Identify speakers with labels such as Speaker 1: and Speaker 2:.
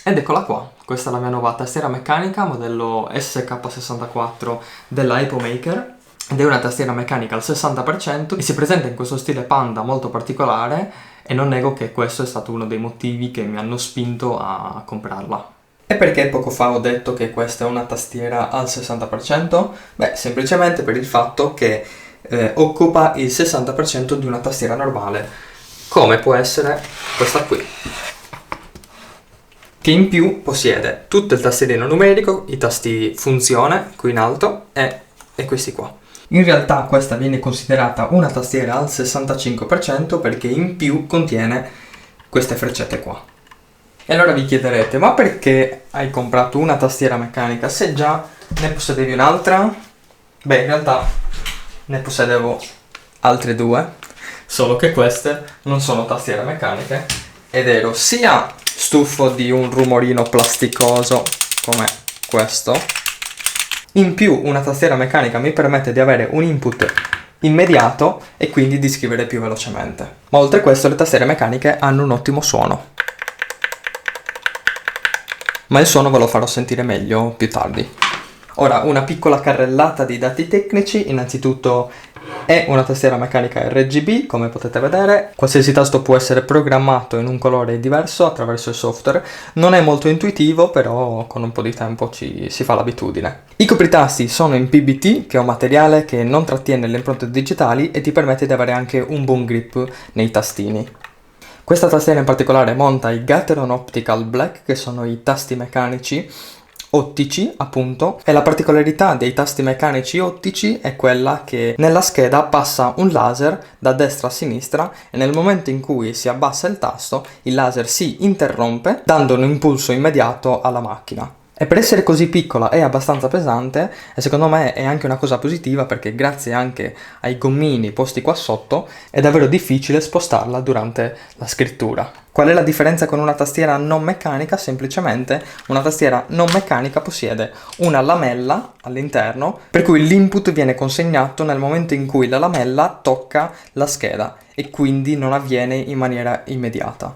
Speaker 1: Ed eccola qua, questa è la mia nuova tastiera meccanica modello SK64 della Apomaker ed è una tastiera meccanica al 60% e si presenta in questo stile panda molto particolare e non nego che questo è stato uno dei motivi che mi hanno spinto a comprarla. E perché poco fa ho detto che questa è una tastiera al 60%? Beh, semplicemente per il fatto che occupa il 60% di una tastiera normale, come può essere questa qui, che in più possiede tutto il tastierino numerico, i tasti funzione qui in alto e questi qua. In realtà questa viene considerata una tastiera al 65% perché in più contiene queste freccette qua. E allora vi chiederete, ma perché hai comprato una tastiera meccanica se già ne possedevi un'altra? Beh, in realtà ne possedevo altre due, solo che queste non sono tastiere meccaniche ed ero sia stufo di un rumorino plasticoso come questo, in più una tastiera meccanica mi permette di avere un input immediato e quindi di scrivere più velocemente. Ma oltre a questo le tastiere meccaniche hanno un ottimo suono, ma il suono ve lo farò sentire meglio più tardi. Ora, una piccola carrellata di dati tecnici. Innanzitutto è una tastiera meccanica RGB, come potete vedere. Qualsiasi tasto può essere programmato in un colore diverso attraverso il software. Non è molto intuitivo, però con un po' di tempo si fa l'abitudine. I copritasti sono in PBT, che è un materiale che non trattiene le impronte digitali e ti permette di avere anche un buon grip nei tastini. Questa tastiera in particolare monta i Gateron Optical Black, che sono i tasti meccanici ottici, appunto, e la particolarità dei tasti meccanici ottici è quella che nella scheda passa un laser da destra a sinistra e nel momento in cui si abbassa il tasto, il laser si interrompe dando un impulso immediato alla macchina. E per essere così piccola è abbastanza pesante e secondo me è anche una cosa positiva perché grazie anche ai gommini posti qua sotto è davvero difficile spostarla durante la scrittura. Qual è la differenza con una tastiera non meccanica? Semplicemente una tastiera non meccanica possiede una lamella all'interno per cui l'input viene consegnato nel momento in cui la lamella tocca la scheda e quindi non avviene in maniera immediata.